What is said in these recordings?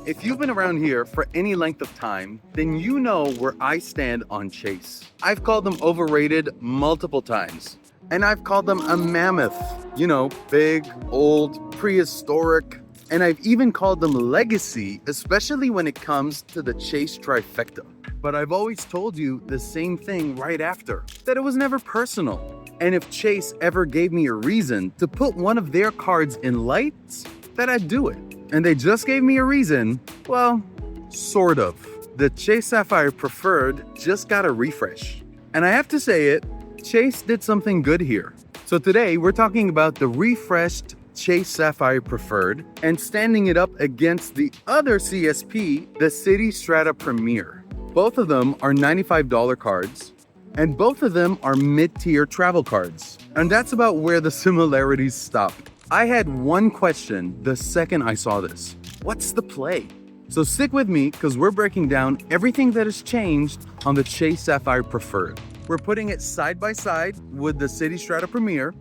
If you've been around here for any length of time, then you know where I stand on Chase. I've called them overrated multiple times. And I've called them a mammoth. You know, big, old, prehistoric. And I've even called them legacy, especially when it comes to the Chase Trifecta. But I've always told you the same thing right after, that it was never personal. And if Chase ever gave me a reason to put one of their cards in lights, then I'd do it. And they just gave me a reason, well, sort of. The Chase Sapphire Preferred just got a refresh. And I have to say it, Chase did something good here. So today we're talking about the refreshed Chase Sapphire Preferred and standing it up against the other CSP, the City Strata Premier. Both of them are $95 cards, and both of them are mid-tier travel cards. And that's about where the similarities stop. I had one question the second I saw this. What's the play? So stick with me because we're breaking down everything that has changed on the Chase Sapphire Preferred. We're putting it side by side with the City Strata Premier.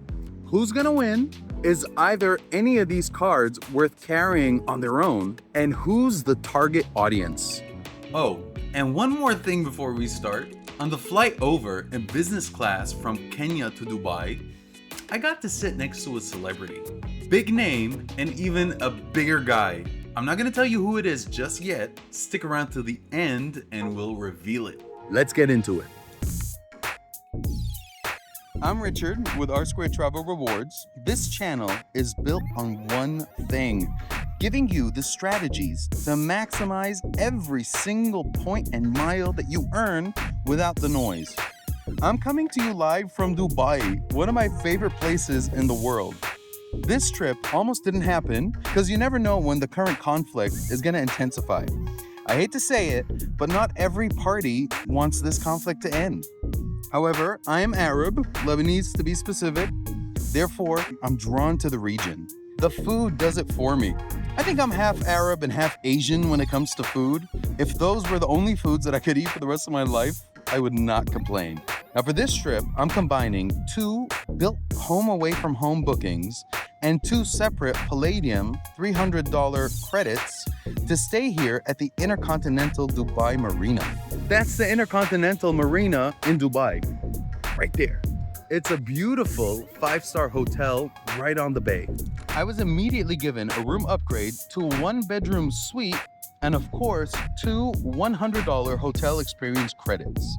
Who's gonna win? Is either any of these cards worth carrying on their own? And who's the target audience? Oh, and one more thing before we start. On the flight over in business class from Kenya to Dubai, I got to sit next to a celebrity. Big name and even a bigger guy. I'm not gonna tell you who it is just yet. Stick around till the end and we'll reveal it. Let's get into it. I'm Richard with R Squared Travel Rewards. This channel is built on one thing, giving you the strategies to maximize every single point and mile that you earn without the noise. I'm coming to you live from Dubai, one of my favorite places in the world. This trip almost didn't happen because you never know when the current conflict is going to intensify. I hate to say it, but not every party wants this conflict to end. However, I am Arab, Lebanese to be specific, therefore I'm drawn to the region. The food does it for me. I think I'm half Arab and half Asian when it comes to food. If those were the only foods that I could eat for the rest of my life, I would not complain. Now for this trip, I'm combining 2 built home away from home bookings and 2 separate Palladium $300 credits to stay here at the Intercontinental Dubai Marina. That's the Intercontinental Marina in Dubai, right there. It's a beautiful 5-star hotel right on the bay. I was immediately given a room upgrade to a 1-bedroom suite and of course, 2 $100 hotel experience credits.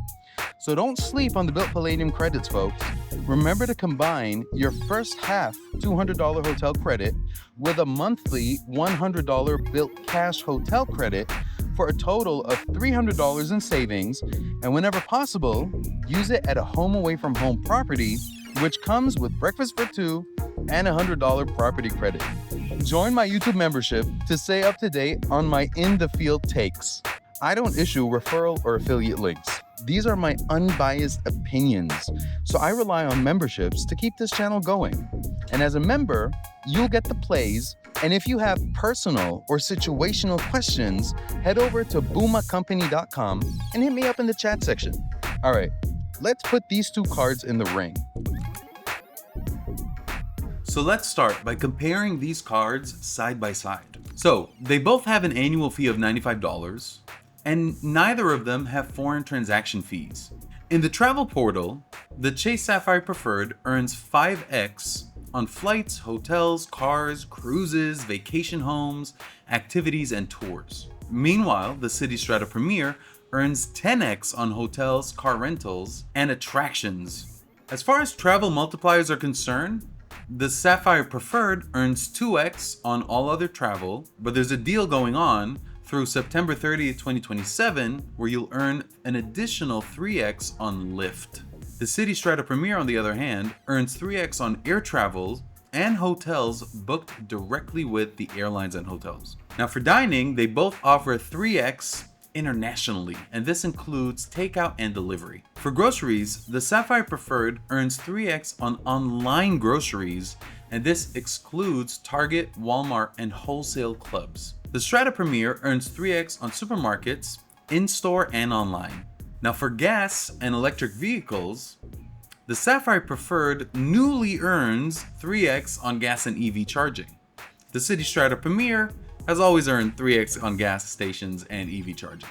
So don't sleep on the Built Palladium credits, folks. Remember to combine your first half $200 hotel credit with a monthly $100 Built Cash hotel credit for a total of $300 in savings, and whenever possible, use it at a home away from home property, which comes with breakfast for 2 and a $100 property credit. Join my YouTube membership to stay up to date on my in the field takes. I don't issue referral or affiliate links. These are my unbiased opinions, so I rely on memberships to keep this channel going. And as a member, you'll get the plays, and if you have personal or situational questions, head over to boomacompany.com and hit me up in the chat section. All right, let's put these 2 cards in the ring. So let's start by comparing these cards side by side. So they both have an annual fee of $95, and neither of them have foreign transaction fees. In the travel portal, the Chase Sapphire Preferred earns 5x on flights, hotels, cars, cruises, vacation homes, activities, and tours. Meanwhile, the City Strata Premier earns 10x on hotels, car rentals, and attractions. As far as travel multipliers are concerned, the Sapphire Preferred earns 2x on all other travel, but there's a deal going on through September 30th, 2027, where you'll earn an additional 3x on Lyft. The City Strata Premier, on the other hand, earns 3x on air travel and hotels booked directly with the airlines and hotels. Now for dining, they both offer 3x internationally, and this includes takeout and delivery. For groceries, the Sapphire Preferred earns 3x on online groceries, and this excludes Target, Walmart, and wholesale clubs. The Strata Premier earns 3x on supermarkets, in-store, and online. Now for gas and electric vehicles, the Sapphire Preferred newly earns 3x on gas and EV charging. The City Strata Premier has always earned 3x on gas stations and EV charging.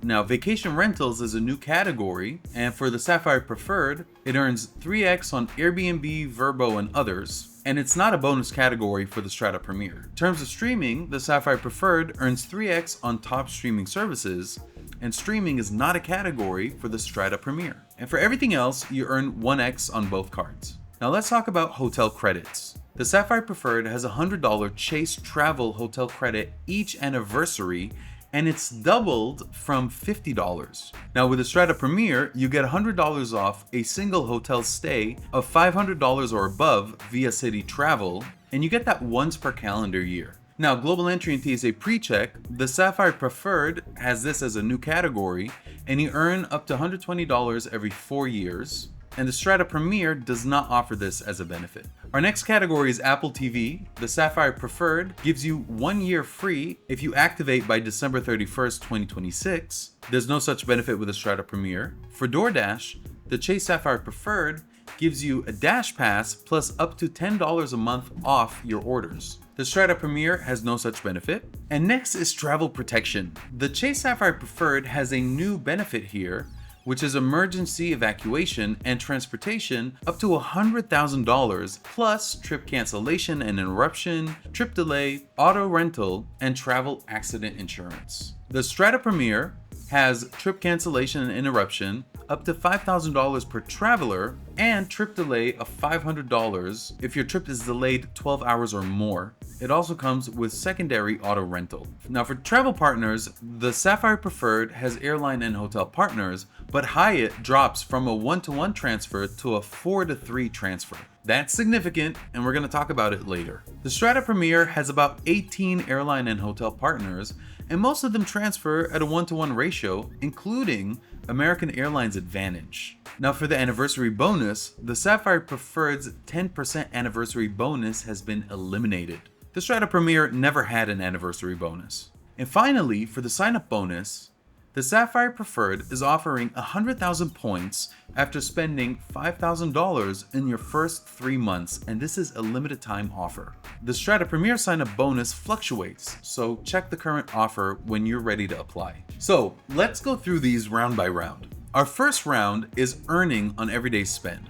Now, vacation rentals is a new category, and for the Sapphire Preferred, it earns 3x on Airbnb, Vrbo, and others, and it's not a bonus category for the Strata Premier. In terms of streaming, the Sapphire Preferred earns 3x on top streaming services, and streaming is not a category for the Strata Premier. And for everything else, you earn 1x on both cards. Now let's talk about hotel credits. The Sapphire Preferred has a $100 Chase Travel hotel credit each anniversary, and it's doubled from $50. Now with the Strata Premier, you get $100 off a single hotel stay of $500 or above via City Travel, and you get that once per calendar year. Now, Global Entry and TSA PreCheck, the Sapphire Preferred has this as a new category, and you earn up to $120 every 4 years. And the Strata Premier does not offer this as a benefit. Our next category is Apple TV. The Sapphire Preferred gives you 1 year free if you activate by December 31st, 2026. There's no such benefit with the Strata Premier. For DoorDash, the Chase Sapphire Preferred gives you a Dash Pass plus up to $10 a month off your orders. The Strata Premier has no such benefit. And next is Travel Protection. The Chase Sapphire Preferred has a new benefit here, which is emergency evacuation and transportation up to $100,000 plus trip cancellation and interruption, trip delay, auto rental, and travel accident insurance. The Strata Premier has trip cancellation and interruption up to $5,000 per traveler and trip delay of $500 if your trip is delayed 12 hours or more. It also comes with secondary auto rental. Now for travel partners, the Sapphire Preferred has airline and hotel partners, but Hyatt drops from a 1-to-1 transfer to a 4-to-3 transfer. That's significant, and we're going to talk about it later. The Strata Premier has about 18 airline and hotel partners, and most of them transfer at a 1-to-1 ratio, including American Airlines Advantage. Now for the anniversary bonus, the Sapphire Preferred's 10% anniversary bonus has been eliminated. The Strata Premier never had an anniversary bonus. And finally, for the sign-up bonus, the Sapphire Preferred is offering 100,000 points after spending $5,000 in your first 3 months, and this is a limited time offer. The Strata Premier sign-up bonus fluctuates, so check the current offer when you're ready to apply. So let's go through these round by round. Our first round is earning on everyday spend.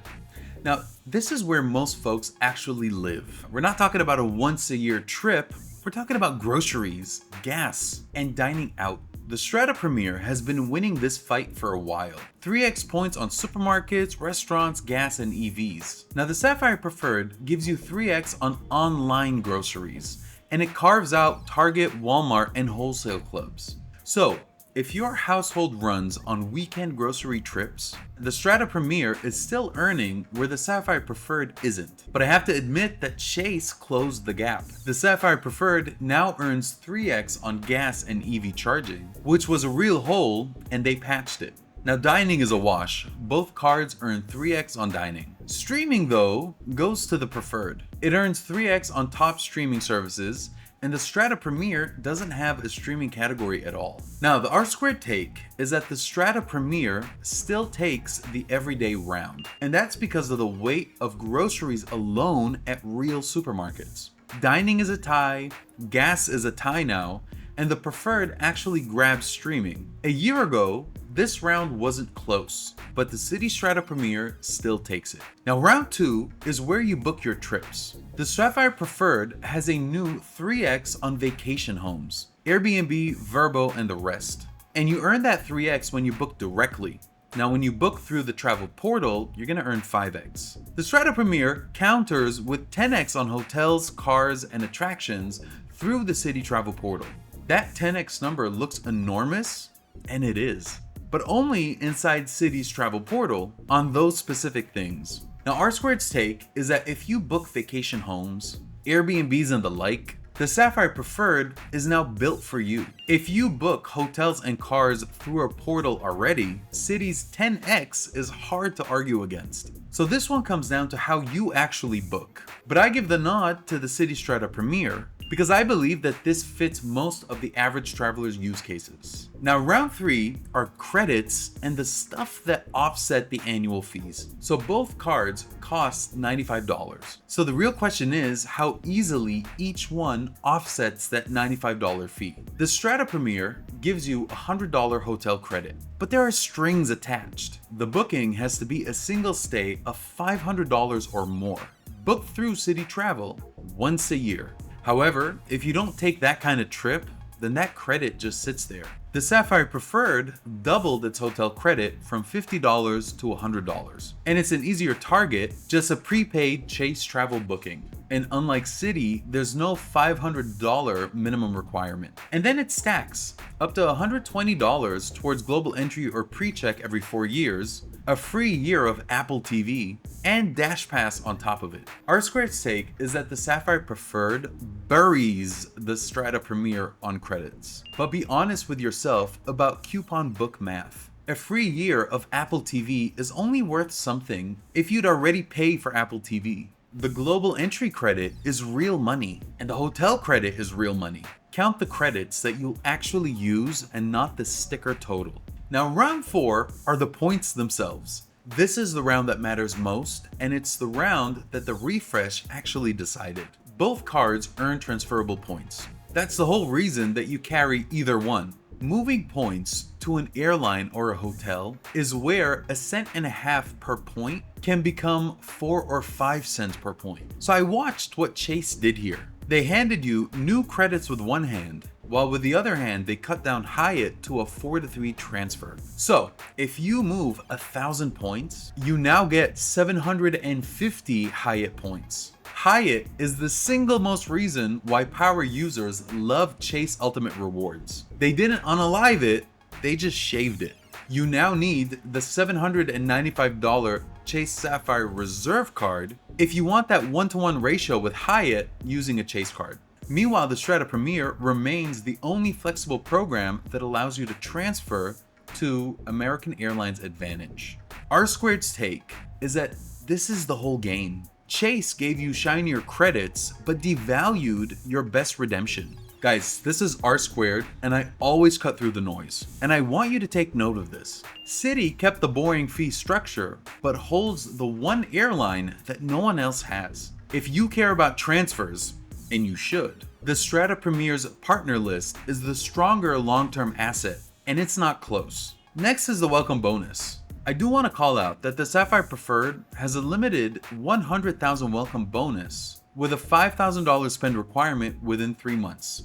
Now, this is where most folks actually live. We're not talking about a once-a-year trip, we're talking about groceries, gas, and dining out. The Strata Premier has been winning this fight for a while. 3x points on supermarkets, restaurants, gas, and EVs. Now the Sapphire Preferred gives you 3x on online groceries, and it carves out Target, Walmart, and wholesale clubs. So, if your household runs on weekend grocery trips, the Strata Premier is still earning where the Sapphire Preferred isn't. But I have to admit that Chase closed the gap. The Sapphire Preferred now earns 3x on gas and EV charging, which was a real hole, and they patched it. Now dining is a wash. Both cards earn 3x on dining. Streaming though goes to the Preferred. It earns 3x on top streaming services, and the Strata Premier doesn't have a streaming category at all. Now, the R-squared take is that the Strata Premier still takes the everyday round, and that's because of the weight of groceries alone at real supermarkets. Dining is a tie, gas is a tie now, and the Preferred actually grabs streaming. A year ago, this round wasn't close, but the City Strata Premier still takes it. Now round 2 is where you book your trips. The Sapphire Preferred has a new 3x on vacation homes, Airbnb, Vrbo, and the rest. And you earn that 3x when you book directly. Now when you book through the travel portal, you're gonna earn 5x. The Strata Premier counters with 10x on hotels, cars, and attractions through the City Travel portal. That 10x number looks enormous, and it is, but only inside City's travel portal on those specific things. Now R-squared's take is that if you book vacation homes, Airbnbs and the like, the Sapphire Preferred is now built for you. If you book hotels and cars through a portal already, City's 10x is hard to argue against. So this one comes down to how you actually book. But I give the nod to the City Strata Premier, because I believe that this fits most of the average traveler's use cases. Now, round 3 are credits and the stuff that offset the annual fees. So both cards cost $95. So the real question is how easily each one offsets that $95 fee. The Strata Premier gives you a $100 hotel credit, but there are strings attached. The booking has to be a single stay of $500 or more, booked through City Travel once a year. However, if you don't take that kind of trip, then that credit just sits there. The Sapphire Preferred doubled its hotel credit from $50 to $100. And it's an easier target, just a prepaid Chase travel booking. And unlike City, there's no $500 minimum requirement. And then it stacks up to $120 towards global entry or pre-check every 4 years, a free year of Apple TV, and Dash Pass on top of it. R-Squared's take is that the Sapphire Preferred buries the Strata Premier on credits. But be honest with yourself about coupon book math. A free year of Apple TV is only worth something if you'd already pay for Apple TV. The global entry credit is real money, and the hotel credit is real money. Count the credits that you'll actually use and not the sticker total. Now, round 4 are the points themselves. This is the round that matters most, and it's the round that the refresh actually decided. Both cards earn transferable points. That's the whole reason that you carry either one. Moving points to an airline or a hotel is where 1.5 cents per point can become 4 or 5 cents per point. So I watched what Chase did here. They handed you new credits with one hand, while with the other hand they cut down Hyatt to a 4-to-3 transfer. So if you move 1,000 points, you now get 750 Hyatt points. Hyatt is the single most reason why power users love Chase Ultimate Rewards. They didn't unalive it, they just shaved it. You now need the $795 Chase Sapphire Reserve card if you want that 1-to-1 ratio with Hyatt using a Chase card. Meanwhile, the Strata Premier remains the only flexible program that allows you to transfer to American Airlines Advantage. R-Squared's take is that this is the whole game. Chase gave you shinier credits, but devalued your best redemption. Guys, this is R-Squared, and I always cut through the noise. And I want you to take note of this. City kept the boring fee structure, but holds the one airline that no one else has. If you care about transfers, and you should, the Strata Premier's partner list is the stronger long-term asset, and it's not close. Next is the welcome bonus. I do want to call out that the Sapphire Preferred has a limited 100,000 welcome bonus with a $5,000 spend requirement within 3 months.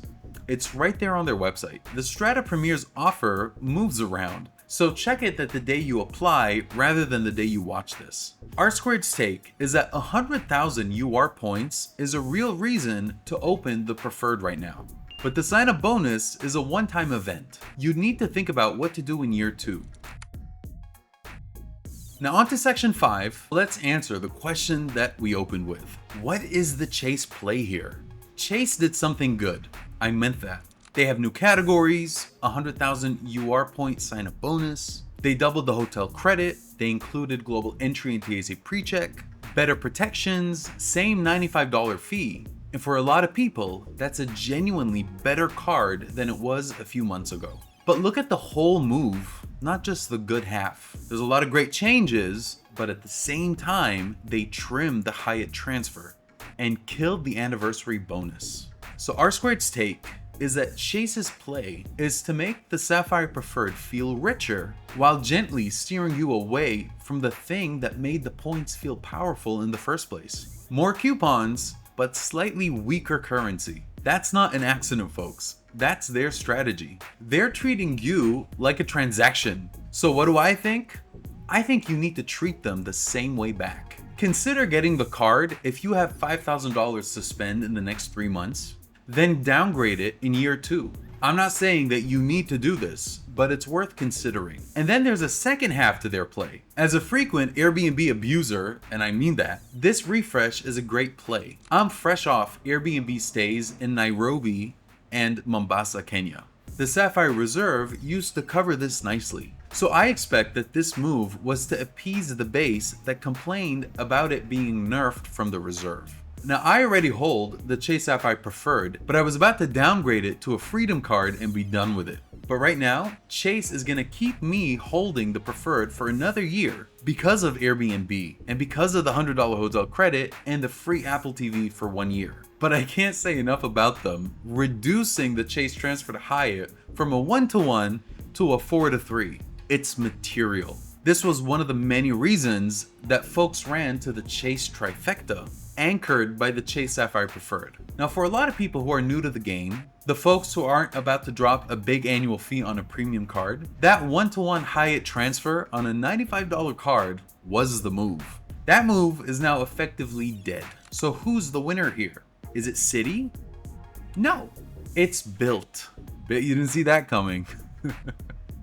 It's right there on their website. The Strata Premier's offer moves around, so check it that the day you apply rather than the day you watch this. R-Squared's take is that 100,000 UR points is a real reason to open the Preferred right now. But the sign-up bonus is a one-time event. You need to think about what to do in year 2. Now on to section 5, let's answer the question that we opened with. What is the Chase play here? Chase did something good. I meant that. They have new categories, 100,000 UR point sign up bonus. They doubled the hotel credit. They included global entry and TSA pre-check, better protections, same $95 fee. And for a lot of people, that's a genuinely better card than it was a few months ago. But look at the whole move, not just the good half. There's a lot of great changes, but at the same time, they trimmed the Hyatt transfer and killed the anniversary bonus. So R-Squared's take is that Chase's play is to make the Sapphire Preferred feel richer while gently steering you away from the thing that made the points feel powerful in the first place. More coupons, but slightly weaker currency. That's not an accident, folks. That's their strategy. They're treating you like a transaction. So what do I think? I think you need to treat them the same way back. Consider getting the card if you have $5,000 to spend in the next 3 months, then downgrade it in year 2. I'm not saying that you need to do this, but it's worth considering. And then there's a second half to their play. As a frequent Airbnb abuser, and I mean that, this refresh is a great play. I'm fresh off Airbnb stays in Nairobi and Mombasa, Kenya. The Sapphire Reserve used to cover this nicely. So I expect that this move was to appease the base that complained about it being nerfed from the Reserve. Now, I already hold the Chase Sapphire Preferred, but I was about to downgrade it to a Freedom card and be done with it. But right now, Chase is gonna keep me holding the Preferred for another year because of Airbnb and because of the $100 hotel credit and the free Apple TV for 1 year. But I can't say enough about them reducing the Chase transfer to Hyatt from a 1-to-1 to a 4-to-3. It's material. This was one of the many reasons that folks ran to the Chase Trifecta, anchored by the Chase Sapphire Preferred. Now, for a lot of people who are new to the game, the folks who aren't about to drop a big annual fee on a premium card, that 1-to-1 Hyatt transfer on a $95 card was the move. That move is now effectively dead. So who's the winner here? Is it City? No, it's Built. Bet you didn't see that coming.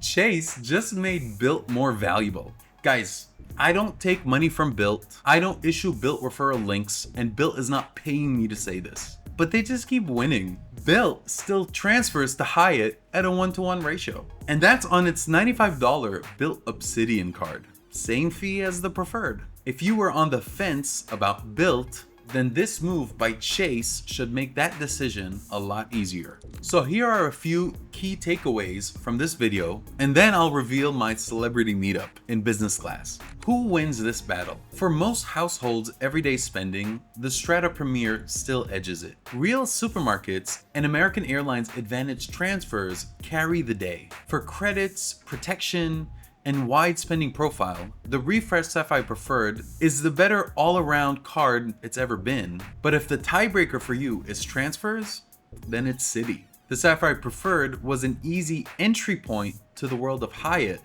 Chase just made Built more valuable. Guys, I don't take money from Built. I don't issue Built referral links, and Built is not paying me to say this. But they just keep winning. Built still transfers to Hyatt at a 1-to-1 ratio. And that's on its $95 Built Obsidian card. Same fee as the Preferred. If you were on the fence about Built, then this move by Chase should make that decision a lot easier. So here are a few key takeaways from this video, and then I'll reveal my celebrity meetup in business class. Who wins this battle? For most households' everyday spending, the Strata Premier still edges it. Real supermarkets and American Airlines Advantage transfers carry the day. For credits, protection, and wide spending profile, the refreshed Sapphire Preferred is the better all-around card it's ever been. But if the tiebreaker for you is transfers, then it's City. The Sapphire Preferred was an easy entry point to the world of Hyatt,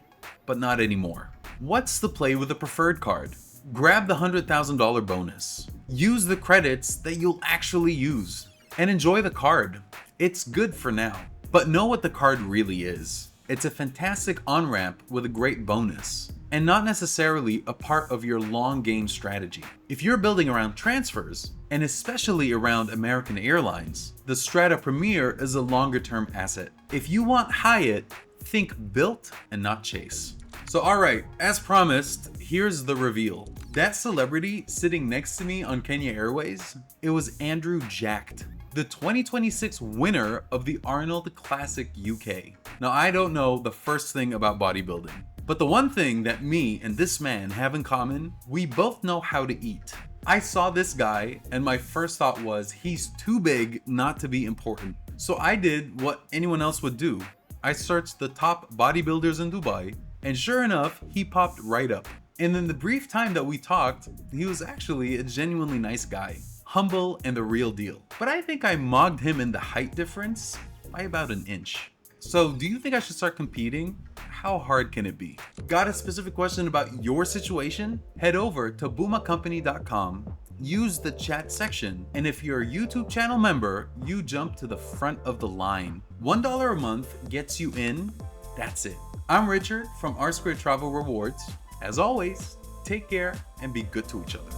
but not anymore. What's the play with the Preferred card? Grab the $100,000 bonus. Use the credits that you'll actually use, and enjoy the card. It's good for now, but know what the card really is. It's a fantastic on-ramp with a great bonus, and not necessarily a part of your long game strategy. If you're building around transfers, and especially around American Airlines, the Strata Premier is a longer-term asset. If you want Hyatt, think Built and not Chase. So alright, as promised, here's the reveal. That celebrity sitting next to me on Kenya Airways, it was Andrew Jacked, the 2026 winner of the Arnold Classic UK. Now, I don't know the first thing about bodybuilding, but the one thing that me and this man have in common, we both know how to eat. I saw this guy and my first thought was, he's too big not to be important. So I did what anyone else would do. I searched the top bodybuilders in Dubai, and sure enough, he popped right up. And in the brief time that we talked, he was actually a genuinely nice guy. Humble and the real deal. But I think I mogged him in the height difference by about an inch. So do you think I should start competing? How hard can it be? Got a specific question about your situation? Head over to boomacompany.com, use the chat section, and if you're a YouTube channel member, you jump to the front of the line. $1 a month gets you in, that's it. I'm Richard from R Squared Travel Rewards. As always, take care and be good to each other.